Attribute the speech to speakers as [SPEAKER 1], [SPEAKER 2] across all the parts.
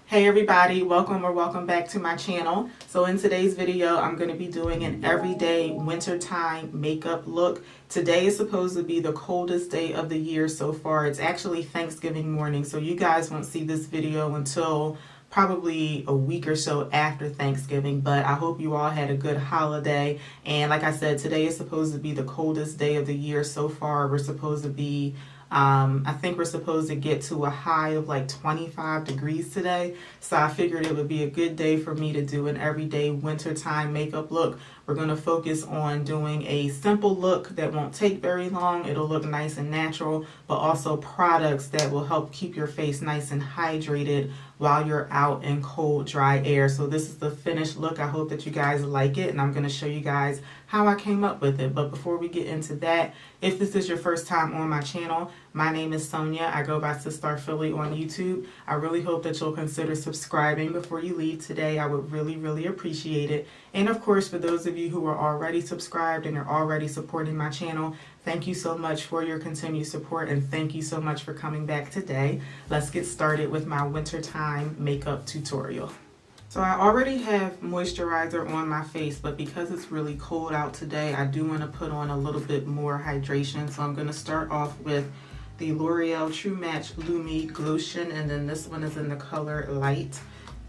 [SPEAKER 1] Hey everybody, welcome back to my channel. So in today's video, I'm going to be doing an everyday wintertime makeup look. Today is supposed to be the coldest day of the year so far. It's actually Thanksgiving morning, so you guys won't see this video until probably a week or so after Thanksgiving, but I hope you all had a good holiday. And like I said, today is supposed to be the coldest day of the year so far. We're supposed to be I think we're supposed to get to a high of like 25 degrees today. So I figured it would be a good day for me to do an everyday wintertime makeup look. We're going to focus on doing a simple look that won't take very long. It'll look nice and natural, but also products that will help keep your face nice and hydrated while you're out in cold, dry air. So this is the finished look. I hope that you guys like it, and I'm going to show you guys how I came up with it. But before we get into that, if this is your first time on my channel, my name is Sonia. I go by Sister Philly on YouTube. I really hope that you'll consider subscribing before you leave today. I would really appreciate it. And of course, for those of you who are already subscribed and are already supporting my channel, thank you so much for your continued support, and thank you so much for coming back today. Let's get started with my wintertime makeup tutorial. So I already have moisturizer on my face, but because it's really cold out today, I do want to put on a little bit more hydration. So I'm going to start off with the L'Oreal True Match Lumi Glotion, and then this one is in the color Light.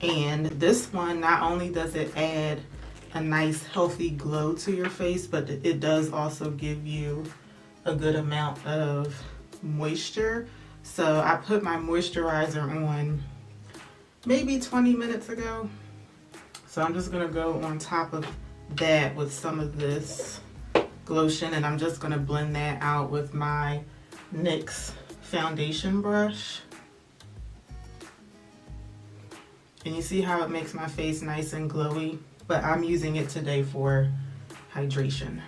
[SPEAKER 1] And this one, not only does it add a nice healthy glow to your face, but it does also give you a good amount of moisture. So I put my moisturizer on maybe 20 minutes ago. So I'm just going to go on top of that with some of this glotion, and I'm just going to blend that out with my NYX foundation brush. And you see how it makes my face nice and glowy, but I'm using it today for hydration.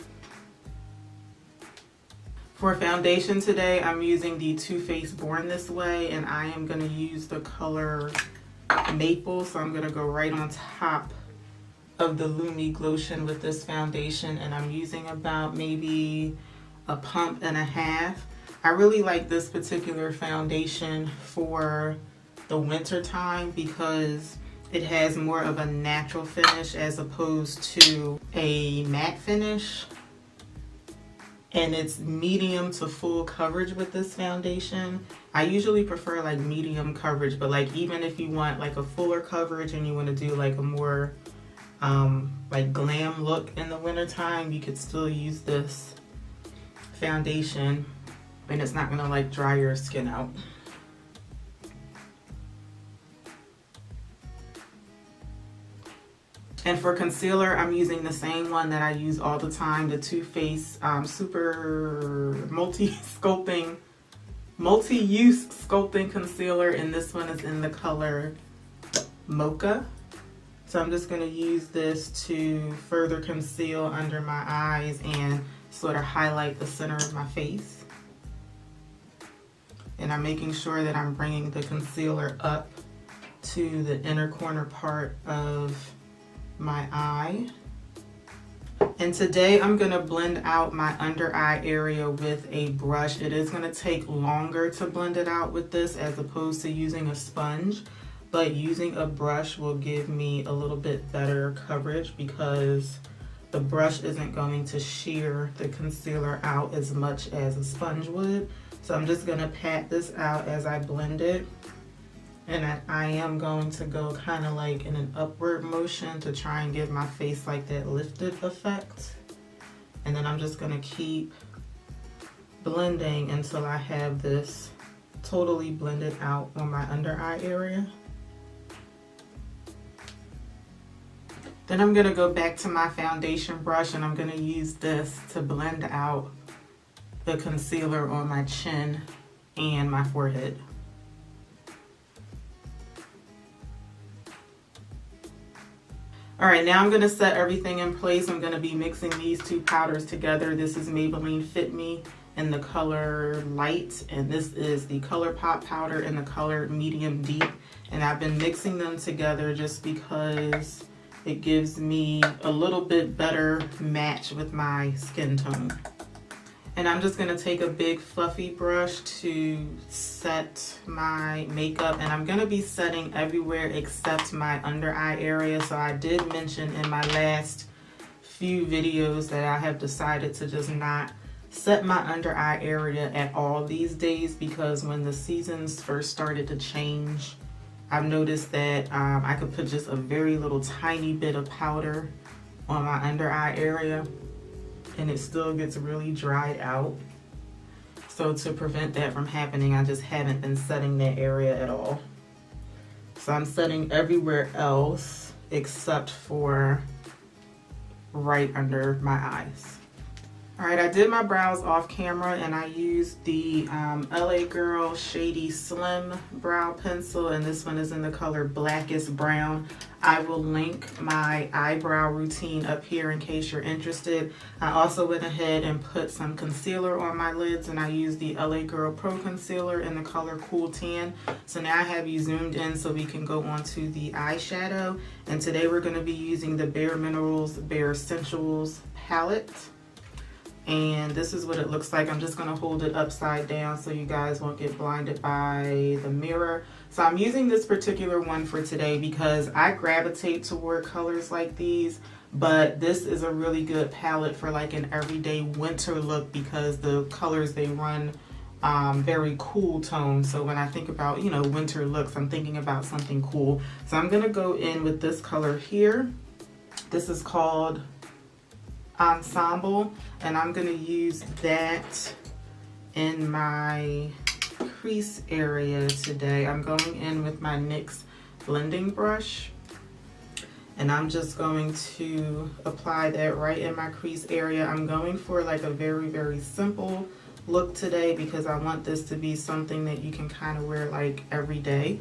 [SPEAKER 1] For foundation today, I'm using the Too Faced Born This Way, and I am going to use the color Maple. So I'm going to go right on top of the Lumi Glotion with this foundation, and I'm using about maybe a pump and a half. I really like this particular foundation for the winter time because it has more of a natural finish as opposed to a matte finish. And it's medium to full coverage with this foundation. I usually prefer like medium coverage, but like even if you want like a fuller coverage and you want to do like a more like glam look in the wintertime, you could still use this foundation and it's not gonna like dry your skin out. And for concealer, I'm using the same one that I use all the time, the Too Faced Super Multi-Use Sculpting Concealer, and this one is in the color Mocha. So I'm just going to use this to further conceal under my eyes and sort of highlight the center of my face. And I'm making sure that I'm bringing the concealer up to the inner corner part of my eye. And today I'm going to blend out my under eye area with a brush. It is going to take longer to blend it out with this as opposed to using a sponge, but using a brush will give me a little bit better coverage because the brush isn't going to shear the concealer out as much as a sponge would. So I'm just going to pat this out as I blend it. And I am going to go kind of like in an upward motion to try and give my face like that lifted effect. And then I'm just going to keep blending until I have this totally blended out on my under eye area. Then I'm going to go back to my foundation brush and I'm going to use this to blend out the concealer on my chin and my forehead. All right, now I'm going to set everything in place. I'm going to be mixing these two powders together. This is Maybelline Fit Me in the color Light, and this is the ColourPop powder in the color Medium Deep. And I've been mixing them together just because it gives me a little bit better match with my skin tone. And I'm just gonna take a big fluffy brush to set my makeup, and I'm gonna be setting everywhere except my under eye area. So I did mention in my last few videos that I have decided to just not set my under eye area at all these days, because when the seasons first started to change, I've noticed that I could put just a very little tiny bit of powder on my under eye area and it still gets really dried out. So to prevent that from happening, I just haven't been setting that area at all. So I'm setting everywhere else except for right under my eyes. All right, I did my brows off camera and I used the LA Girl Shady Slim brow pencil, and this one is in the color Blackest Brown. I will link my eyebrow routine up here in case you're interested. I also went ahead and put some concealer on my lids, and I used the LA Girl Pro Concealer in the color Cool Tan. So now I have you zoomed in so we can go on to the eyeshadow. And today we're going to be using the Bare Minerals Bare Essentials palette. And this is what it looks like. I'm just going to hold it upside down so you guys won't get blinded by the mirror. So I'm using this particular one for today because I gravitate toward colors like these, but this is a really good palette for like an everyday winter look because the colors they run very cool tone. So when I think about, you know, winter looks, I'm thinking about something cool. So I'm going to go in with this color here. This is called Ensemble, and I'm going to use that in my crease area today. I'm going in with my NYX blending brush, and I'm just going to apply that right in my crease area. I'm going for like a very, very simple look today because I want this to be something that you can kind of wear like every day.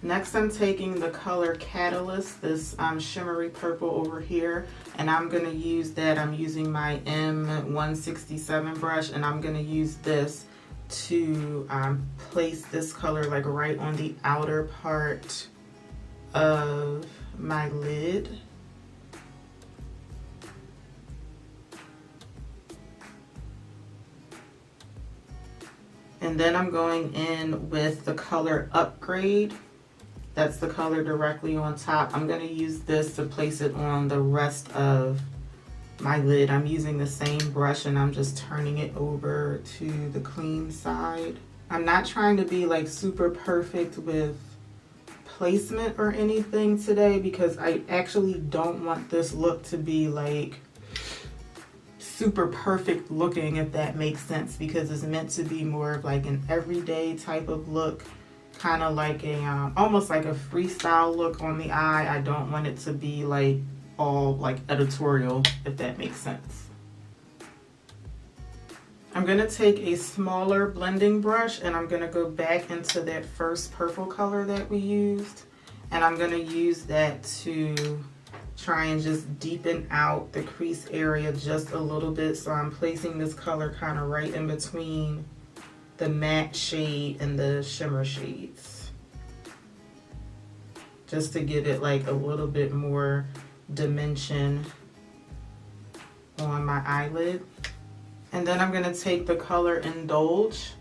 [SPEAKER 1] Next, I'm taking the color Catalyst, this shimmery purple over here, and I'm going to use that. I'm using my M167 brush, and I'm going to use this to place this color like right on the outer part of my lid. And then I'm going in with the color Upgrade. That's the color directly on top. I'm going to use this to place it on the rest of my lid. I'm using the same brush and I'm just turning it over to the clean side. I'm not trying to be like super perfect with placement or anything today because I actually don't want this look to be like super perfect looking, if that makes sense, because it's meant to be more of like an everyday type of look. Kind of like a almost like a freestyle look on the eye. I don't want it to be like all like editorial, if that makes sense. I'm going to take a smaller blending brush and I'm going to go back into that first purple color that we used, and I'm going to use that to try and just deepen out the crease area just a little bit. So I'm placing this color kind of right in between the matte shade and the shimmer shades, just to give it like a little bit more dimension on my eyelid. And then I'm going to take the color Indulge.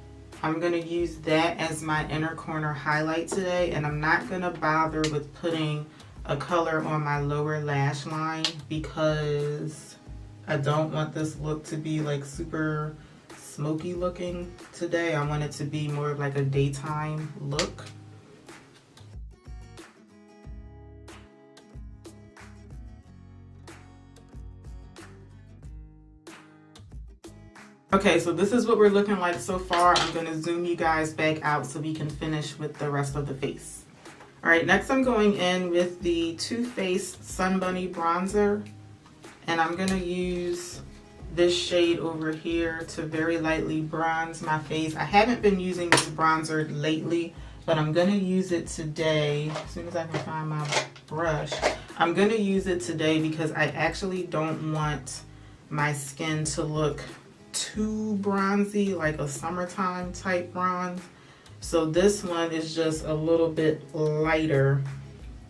[SPEAKER 1] I'm going to use that as my inner corner highlight today, and I'm not going to bother with putting a color on my lower lash line because I don't want this look to be like super smoky looking today. I want it to be more of like a daytime look. Okay, so this is what we're looking like so far. I'm going to zoom you guys back out so we can finish with the rest of the face. All right, next I'm going in with the Too Faced Sun Bunny bronzer, and I'm going to use this shade over here to very lightly bronze my face. I haven't been using this bronzer lately, but I'm going to use it today. As soon as I can find my brush, I'm going to use it today because I actually don't want my skin to look too bronzy, like a summertime type bronze. So this one is just a little bit lighter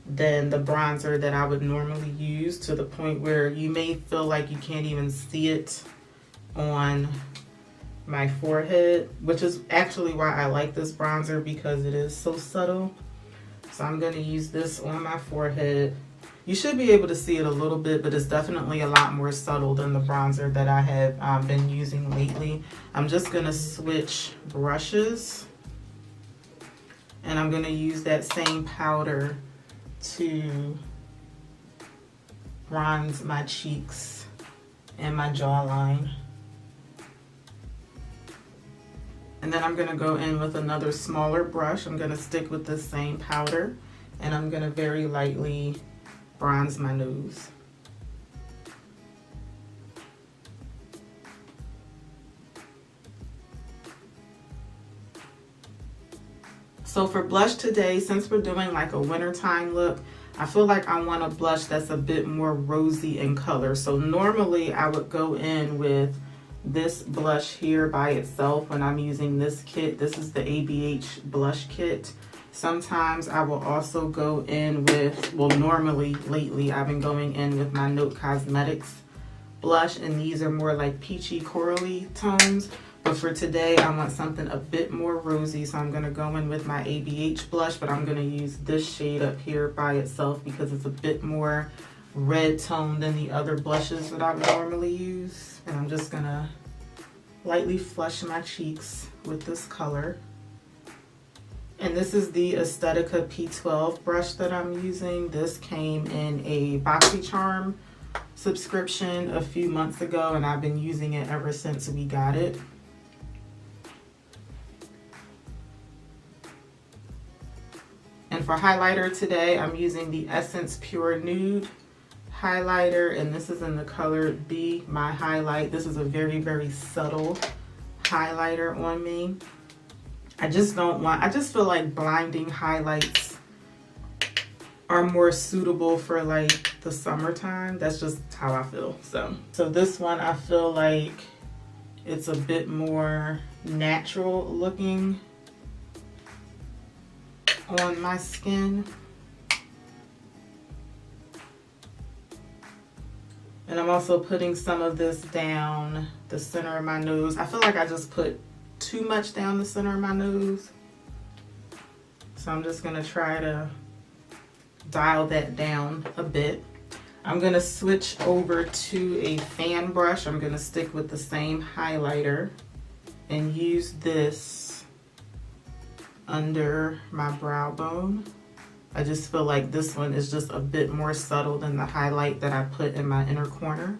[SPEAKER 1] than the bronzer that I would normally use, to the point where you may feel like you can't even see it on my forehead, which is actually why I like this bronzer, because it is so subtle. So I'm going to use this on my forehead. You should be able to see it a little bit, but it's definitely a lot more subtle than the bronzer that I have been using lately. I'm just going to switch brushes, and I'm going to use that same powder to bronze my cheeks and my jawline. And then I'm going to go in with another smaller brush. I'm going to stick with the same powder, and I'm going to very lightly bronze my nose. So for blush today, since we're doing like a wintertime look, I feel like I want a blush that's a bit more rosy in color. So normally I would go in with this blush here by itself when I'm using this kit. This is the ABH blush kit. Sometimes I will also go in with, well, normally lately I've been going in with my Note Cosmetics blush, and these are more like peachy corally tones. But for today, I want something a bit more rosy, so I'm going to go in with my ABH blush, but I'm going to use this shade up here by itself because it's a bit more red tone than the other blushes that I would normally use. And I'm just going to lightly flush my cheeks with this color. And this is the Aesthetica P12 brush that I'm using. This came in a BoxyCharm subscription a few months ago, and I've been using it ever since we got it. And for highlighter today, I'm using the Essence Pure Nude highlighter, and this is in the color Be My Highlight. This is a very, very subtle highlighter on me. I just feel like blinding highlights are more suitable for like the summertime. That's just how I feel. So this one, I feel like it's a bit more natural looking on my skin. And I'm also putting some of this down the center of my nose. I feel like I just put too much down the center of my nose. So I'm just gonna try to dial that down a bit. I'm gonna switch over to a fan brush. I'm gonna stick with the same highlighter and use this under my brow bone. I just feel like this one is just a bit more subtle than the highlight that I put in my inner corner.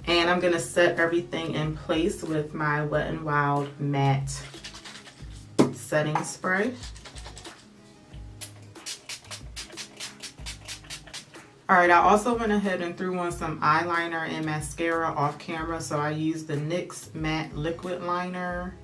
[SPEAKER 1] And I'm gonna set everything in place with my Wet n Wild Matte Setting Spray. All right, I also went ahead and threw on some eyeliner and mascara off camera. So I used the NYX Matte Liquid Liner.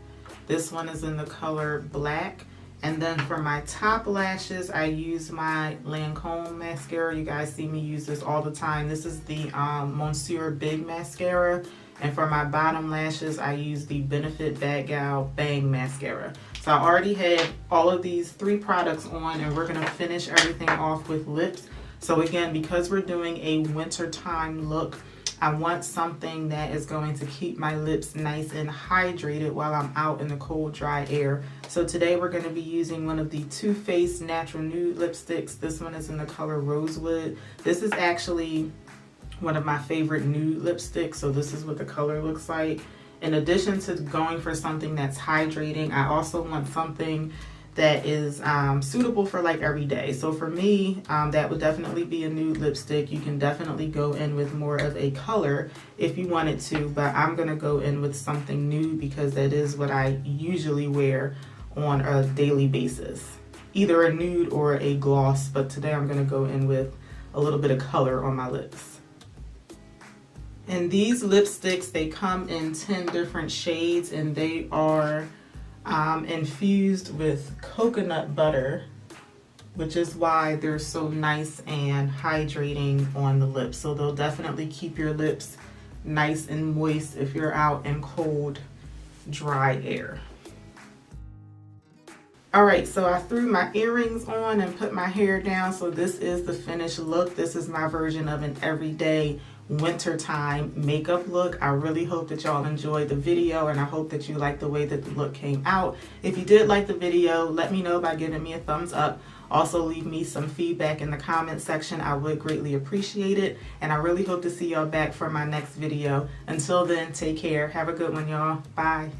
[SPEAKER 1] This one is in the color Black. And then for my top lashes, I use my Lancome mascara. You guys see me use this all the time. This is the Monsieur Big Mascara. And for my bottom lashes, I use the Benefit Bad Gal Bang Mascara. So I already had all of these 3 products on, and we're gonna finish everything off with lips. So again, because we're doing a wintertime look, I want something that is going to keep my lips nice and hydrated while I'm out in the cold, dry air. So today we're going to be using one of the Too Faced Natural Nude lipsticks. This one is in the color Rosewood. This is actually one of my favorite nude lipsticks, so this is what the color looks like. In addition to going for something that's hydrating, I also want something that is suitable for like every day. So for me, that would definitely be a nude lipstick. You can definitely go in with more of a color if you wanted to, but I'm gonna go in with something nude because that is what I usually wear on a daily basis. Either a nude or a gloss, but today I'm gonna go in with a little bit of color on my lips. And these lipsticks, they come in 10 different shades, and they are infused with coconut butter, which is why they're so nice and hydrating on the lips. So they'll definitely keep your lips nice and moist if you're out in cold, dry air. All right, so I threw my earrings on and put my hair down. So this is the finished look. This is my version of an everyday wintertime makeup look. I really hope that y'all enjoyed the video, and I hope that you like the way that the look came out. If you did like the video, let me know by giving me a thumbs up. Also, leave me some feedback in the comment section. I would greatly appreciate it. And I really hope to see y'all back for my next video. Until then, take care. Have a good one, y'all. Bye.